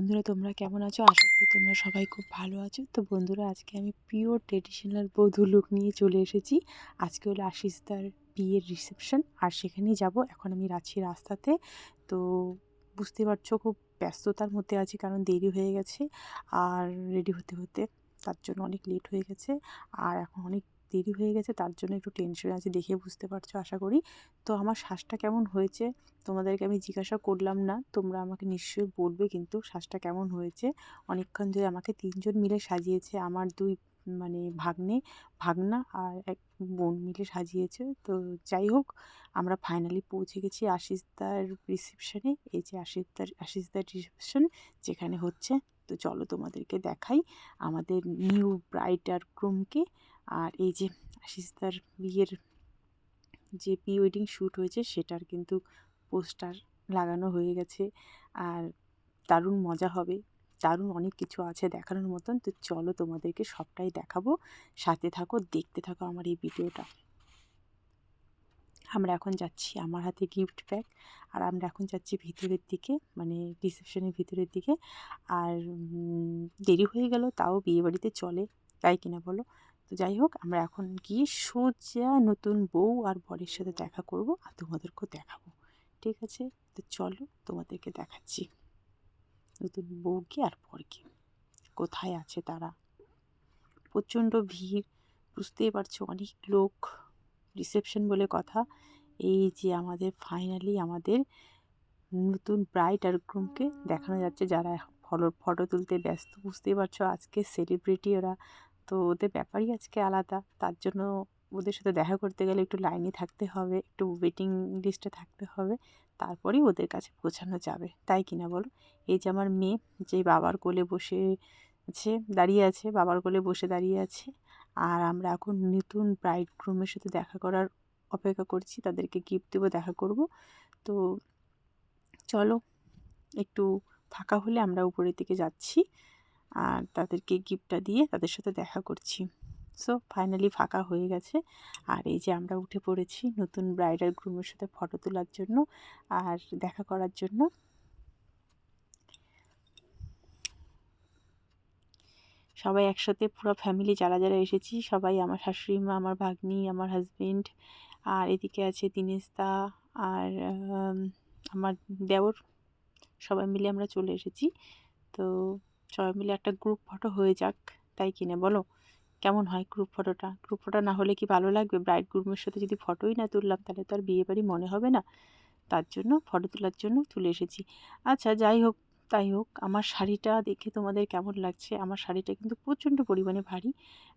বন্ধুরা, তোমরা কেমন আছো? আশা করি তোমরা সবাই খুব ভালো আছো। তো বন্ধুরা, আজকে আমি পিওর ট্রেডিশনাল বধূ লুক নিয়ে চলে এসেছি। আজকে হলো আশিসদার বিয়ের রিসেপশন, আর সেখানেই যাব। এখন আমি যাচ্ছি রাস্তাতে। তো বুঝতে পারছো, খুব ব্যস্ততার মধ্যে আছি, কারণ দেরি হয়ে গেছে আর রেডি হতে হতে তার জন্য অনেক লেট হয়ে গেছে। আর এখন অনেক দেরি হয়ে গেছে, তার জন্য একটু টেনশনে আছি, দেখে বুঝতে পারছো আশা করি। তো আমার শ্বাসটা কেমন হয়েছে তোমাদেরকে আমি জিজ্ঞাসা করলাম না, তোমরা আমাকে নিশ্চয়ই বলবে কিন্তু শ্বাসটা কেমন হয়েছে। অনেকক্ষণ ধরে আমাকে 3 জন মিলে সাজিয়েছে, আমার 2 ভাগনা আর এক বোন মিলে সাজিয়েছে। তো যাই হোক, আমরা ফাইনালি পৌঁছে গেছি আশিসদার রিসেপশনে। এই যে আশিসদার রিসেপশন যেখানে হচ্ছে। তো চলো তোমাদেরকে দেখাই আমাদের নিউ ব্রাইড আর গ্রুমকে। আর এই যে আশিসদার বিয়ের যে প্রি ওয়েডিং শ্যুট হয়েছে সেটার কিন্তু পোস্টার লাগানো হয়ে গেছে। আর দারুণ মজা হবে, দারুণ অনেক কিছু আছে দেখানোর মতন। তো চলো তোমাদেরকে সবটাই দেখাবো, সাথে থাকো, দেখতে থাকো আমার এই ভিডিওটা। আমরা এখন যাচ্ছি, আমার হাতে গিফট ব্যাগ, আর আমরা এখন যাচ্ছি ভিতরের দিকে, মানে রিসেপশনের ভিতরের দিকে। আর দেরি হয়ে গেল, তাও বিয়েবাড়িতে চলে, তাই কিনা বলো? তো যাই হোক, আমরা এখন গিয়ে সোজা নতুন বউ আর বরের সাথে দেখা করব, আর তোমাদেরকেও দেখাবো, ঠিক আছে? তো চলো তোমাদেরকে দেখাচ্ছি নতুন বউকে আর বরকে, কোথায় আছে তারা। প্রচণ্ড ভিড়, বুঝতেই পারছো, অনেক লোক, রিসেপশন বলে কথা। এই যে আমাদের ফাইনালি আমাদের নতুন ব্রাইড আর গ্রুমকে দেখানো যাচ্ছে, যারা এখন ফটো তুলতে ব্যস্ত। বুঝতেই পারছো, আজকে সেলিব্রিটি ওরা, তো ওদের ব্যাপারই আজকে আলাদা। তার জন্য ওদের সাথে দেখা করতে গেলে একটু লাইনে থাকতে হবে, একটু ওয়েটিং লিস্টে থাকতে হবে, তারপরেই ওদের কাছে পৌঁছানো যাবে, তাই কিনা বলো? এই যে আমার মেয়ে, যে বাবার কোলে বসে দাঁড়িয়ে আছে, বাবার কোলে বসে দাঁড়িয়ে আছে। আর আমরা এখন নতুন ব্রাইড গ্রুমের সাথে দেখা করার অপেক্ষা করছি, তাদেরকে গিফট দেবো, দেখা করব। তো চলো, একটু ফাঁকা হলে আমরা উপরের দিকে যাচ্ছি আর তাদেরকে গিফটটা দিয়ে তাদের সাথে দেখা করছি। সো ফাইনালি ফাঁকা হয়ে গেছে, আর এই যে আমরা উঠে পড়েছি নতুন ব্রাইডাল গ্রুমের সাথে ফটো তোলার জন্য আর দেখা করার জন্য। সবাই একসাথে, পুরো ফ্যামিলি যারা যারা এসেছি সবাই, আমার শাশুড়ি মা, আমার ভাগ্নি, আমার হাজবেন্ড, আর এদিকে আছে দিনেশদা, আর আমার দেওর, সবাই মিলে আমরা চলে এসেছি। তো সবাই মিলে একটা গ্রুপ ফটো হয়ে যাক, তাই কিনে বলো? কেমন হয় গ্রুপ ফটোটা? গ্রুপ ফটো না হলে কি ভালো লাগবে? ব্রাইড গ্রুমের সাথে যদি ফটোই না তুললাম, তাহলে তো আর বিয়েবাড়ি মনে হবে না। তার জন্য ফটো তোলার জন্য তুলে এসেছি। আচ্ছা, যাই হোক, তাই হোক, আমার শাড়িটা দেখে তোমাদের কেমন লাগছে? আমার শাড়িটা কিন্তু প্রচণ্ড পরিমাণে ভারী,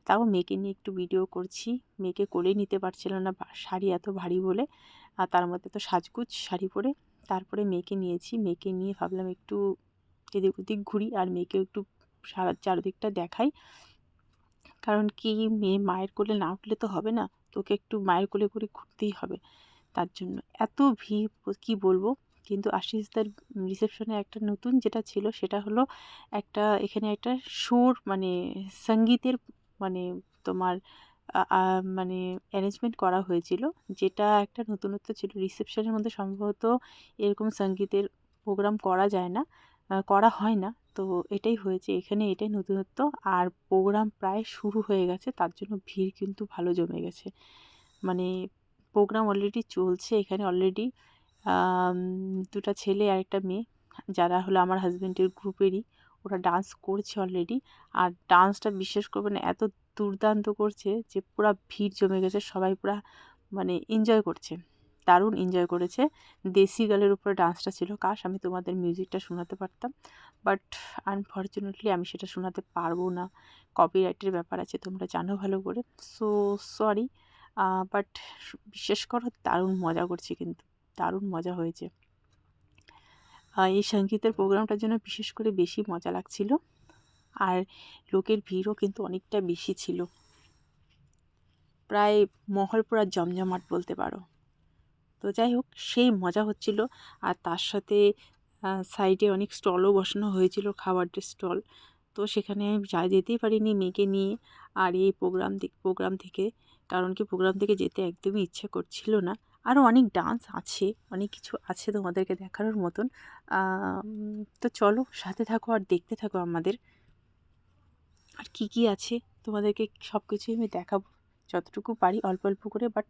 তাও মেয়েকে নিয়ে একটু ভিডিও করছি। মেয়েকে কোলেই নিতে পারছিল না, শাড়ি এত ভারী বলে। আর তার মধ্যে তো সাজগোজ শাড়ি পরে, তারপরে মেয়েকে নিয়েছি। মেয়েকে নিয়ে ভাবলাম একটু এদিক ওদিক ঘুরি আর মেয়েকেও একটু চারদিকটা দেখাই। কারণ কি, মেয়ে মায়ের কোলে না উঠলে তো হবে না, তোকে একটু মায়ের কোলে করে ঘুরতেই হবে। তার জন্য এত ভিড়, কি বলবো। কিন্তু আশিসদার রিসেপশনে একটা নতুন যেটা ছিল সেটা হলো, এখানে একটা সুর, মানে সঙ্গীতের, মানে তোমার মানে অ্যারেঞ্জমেন্ট করা হয়েছিল, যেটা একটা নতুনত্ব ছিল। রিসেপশনের মধ্যে সম্ভবত এরকম সঙ্গীতের প্রোগ্রাম করা যায় না, করা হয় না। তো এটাই হয়েছে এখানে, এটাই নতুনত্ব। আর প্রোগ্রাম প্রায় শুরু হয়ে গেছে, তার জন্য ভিড় কিন্তু ভালো জমে গেছে। মানে প্রোগ্রাম অলরেডি চলছে এখানে, অলরেডি দুটো ছেলে আর একটা মেয়ে, যারা হলো আমার হাজব্যান্ডের গ্রুপেরই, ওরা ডান্স করছে অলরেডি। আর ডান্সটা বিশ্বাস করবে না, এত দুর্দান্ত করছে যে পুরো ভিড় জমে গেছে, সবাই পুরো মানে এনজয় করছে, দারুণ এনজয় করেছে। দেশি গালের উপরে ডান্সটা ছিল, কাশ আমি তোমাদের মিউজিকটা শোনাতে পারতাম, বাট আনফর্চুনেটলি আমি সেটা শোনাতে পারবো না, কপিরাইটের ব্যাপার আছে, তোমরা জানো ভালো করে। সো সরি, বাট বিশ্বাস করো দারুণ মজা করছি, কিন্তু দারুণ মজা হয়েছে। এই সঙ্গীতের প্রোগ্রামটার জন্য বিশেষ করে বেশি মজা লাগছিল। আর লোকের ভিড়ও কিন্তু অনেকটা বেশি ছিল, প্রায় মহল পুরা জমজমাট বলতে পারো। তো যাই হোক, সেই মজা হচ্ছিল। আর তার সাথে সাইডে অনেক স্টলও বসানো হয়েছিল, খাবারের স্টল। তো সেখানে আমি যেতেই পারিনি মেয়েকে নিয়ে। আর এই প্রোগ্রাম থেকে, কারণ কি প্রোগ্রাম থেকে যেতে একদমই ইচ্ছে করছিল না। আরও অনেক ডান্স আছে, অনেক কিছু আছে তোমাদেরকে দেখানোর মতন। তো চলো সাথে থাকো আর দেখতে থাকো আমাদের আর কি কি আছে। তোমাদেরকে সব কিছুই আমি দেখাবো যতটুকু পারি, অল্প অল্প করে, বাট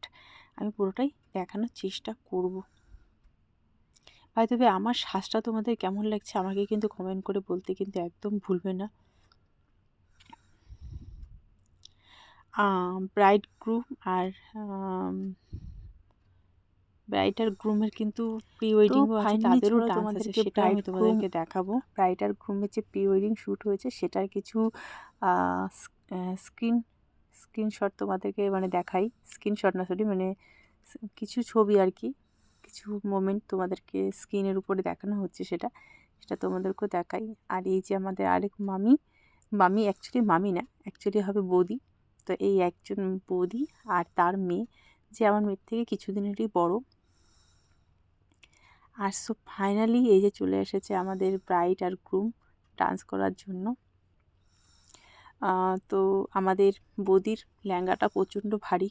আমি পুরোটাই দেখানোর চেষ্টা করব। ভাই তবে আমার শ্বাসটা তোমাদের কেমন লাগছে আমাকে কিন্তু কমেন্ট করে বলতে কিন্তু একদম ভুলবে না। ব্রাইড গ্রুম আর ব্রাইড আর গ্রুমের কিন্তু প্রি ওয়েডিংও আছে, তাদেরও ডান্স আছে, সেটাও আমি তোমাদেরকে দেখাবো। ব্রাইড আর গ্রুমের যে প্রি ওয়েডিং শ্যুট হয়েছে সেটার কিছু স্ক্রিনশট তোমাদেরকে মানে দেখাই, স্ক্রিনশট না সরি, মানে কিছু ছবি আর কি, কিছু মোমেন্ট তোমাদেরকে স্ক্রিনের উপরে দেখানো হচ্ছে, সেটা তোমাদেরকেও দেখাই। আর এই যে আমাদের আরেক মামি অ্যাকচুয়ালি মামি না, অ্যাকচুয়ালি হবে বৌদি। তো এই একজন বৌদি আর তার মেয়ে, যে আমার মেয়ের থেকে কিছুদিনেরই বড়। আর সো ফাইনালি এই যে চলে এসেছে আমাদের ব্রাইড আর গ্রুম ডান্স করার জন্য। তো আমাদের বৌদির লেহেঙ্গাটা প্রচণ্ড ভারী।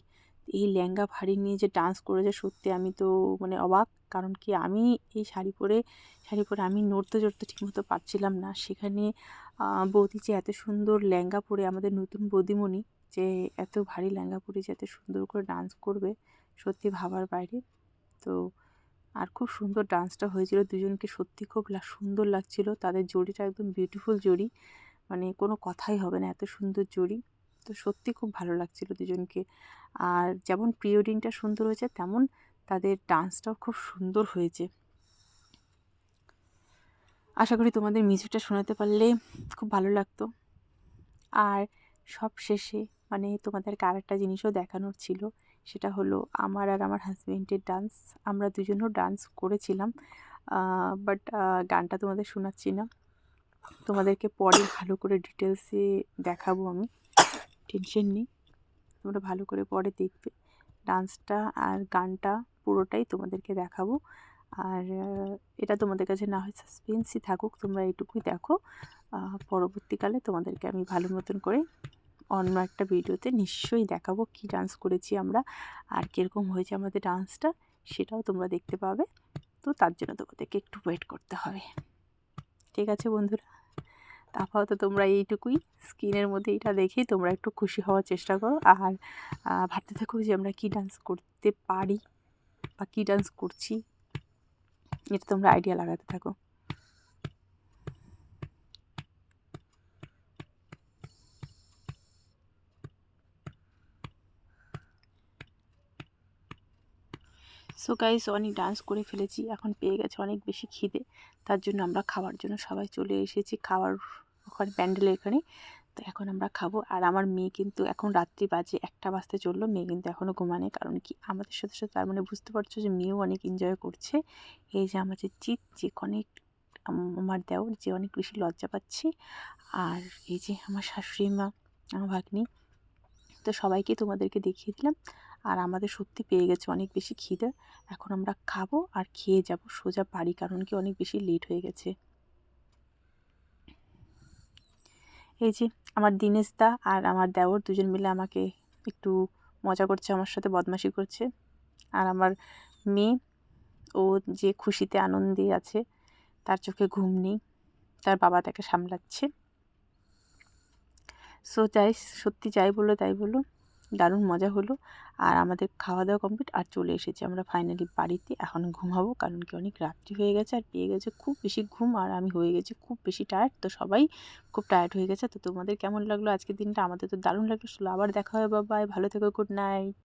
এই লেহেঙ্গা ভারী নিয়ে যে ডান্স করেছে সত্যি আমি তো মানে অবাক। কারণ কি আমি এই শাড়ি পরে আমি নড়তে চড়তে ঠিকমতো পারছিলাম না। সেখানে বৌদি যে এত সুন্দর লেহেঙ্গা পরে, আমাদের নতুন বৌদিমণি যে এত ভারী লেহেঙ্গা পরে যে এত সুন্দর করে ডান্স করবে, সত্যি ভাবার বাইরে। তো আর খুব সুন্দর ডান্সটা হয়েছিল, দুজনকে সত্যি খুব সুন্দর লাগছিল। তাদের জড়িটা একদম বিউটিফুল জড়ি, মানে কোনো কথাই হবে না, এত সুন্দর জড়ি। তো সত্যি খুব ভালো লাগছিল দুজনকে। আর যেমন প্রি ওয়েডিংটা সুন্দর হয়েছে, তেমন তাদের ডান্সটাও খুব সুন্দর হয়েছে। আশা করি তোমাদের মিউজিকটা শোনাতে পারলে খুব ভালো লাগতো। আর সব শেষে মানে তোমাদেরকে আরেকটা জিনিসও দেখানোর ছিল, সেটা হলো আমার আর আমার হাজব্যান্ডের ডান্স। আমরা দুজনও ডান্স করেছিলাম, বাট গানটা তোমাদের শোনাচ্ছি না, তোমাদেরকে পরে ভালো করে ডিটেলসে দেখাবো আমি, টেনশন নেই, তোমরা ভালো করে পরে দেখবে ডান্সটা আর গানটা, পুরোটাই তোমাদেরকে দেখাবো। আর এটা তোমাদের কাছে না হয় সাসপেন্সই থাকুক, তোমরা এইটুকুই দেখো। পরবর্তীকালে তোমাদেরকে আমি ভালো মতন করে অন্য একটা ভিডিওতে নিশ্চয়ই দেখাবো কি ডান্স করেছি আমরা আর কীরকম হয়েছে আমাদের ডান্সটা, সেটাও তোমরা দেখতে পাবে। তো তার জন্য তোমাদেরকে একটু ওয়েট করতে হবে, ঠিক আছে বন্ধুরা? আপাতত তোমরা এইটুকুই, স্ক্রিনের মধ্যে এটা দেখেই তোমরা একটু খুশি হওয়ার চেষ্টা করো। আর ভাবতে থাকো যে আমরা কী ডান্স করতে পারি বা কী ডান্স করছি, এটা তোমরা আইডিয়া লাগাতে থাকো। সো গাইস, অনেক ডান্স করে ফেলেছি, এখন পেয়ে গেছে অনেক বেশি খিদে। তার জন্য আমরা খাওয়ার জন্য সবাই চলে এসেছি খাওয়ার ওখানে, প্যান্ডেলের এখানে। তো এখন আমরা খাবো। আর আমার মেয়ে কিন্তু এখন রাত্রি বাজে 1টা বাজতে চললো, মেয়ে কিন্তু এখনও ঘুমানে। কারণ কি আমাদের সাথে সাথে তার মানে বুঝতে পারছো যে মেয়েও অনেক এনজয় করছে। এই যে আমাদের জিৎ, যে অনেক আমার দেওর যে অনেক বেশি লজ্জা পাচ্ছে। আর এই যে আমার শাশুড়ি মা, আমার ভাগ্নি। তো সবাইকে তোমাদেরকে দেখিয়ে দিলাম। আর আমাদের সত্যি পেয়ে গেছে অনেক বেশি খিদে। এখন আমরা খাবো আর খেয়ে যাব সোজা বাড়ি, কারণ কি অনেক বেশি লেট হয়ে গেছে। এই যে আমার দিনেশ দা আর আমার দেওর দুজন মিলে আমাকে একটু মজা করছে, আমার সাথে বদমাশি করছে। আর আমার মেয়ে, ও যে খুশিতে আনন্দে আছে, তার চোখে ঘুম নেই, তার বাবা তাকে সামলাচ্ছে। সো যাই, সত্যি যাই বলো তাই বলো, দারুণ মজা হলো। আর আমাদের খাওয়া দাওয়া কমপ্লিট, আর চলে এসেছি আমরা ফাইনালি বাড়িতে। এখন ঘুমাবো, কারণ কি অনেক রাত্রি হয়ে গেছে আর পেয়ে গেছে খুব বেশি ঘুম। আর আমি হয়ে গেছি খুব বেশি টায়ার্ড, তো সবাই খুব টায়ার্ড হয়ে গেছে। তো তোমাদের কেমন লাগলো আজকের দিনটা? আমাদের তো দারুণ লাগলো। আবার দেখা হবে, বাবাই, ভালো থেকো, গুড নাইট।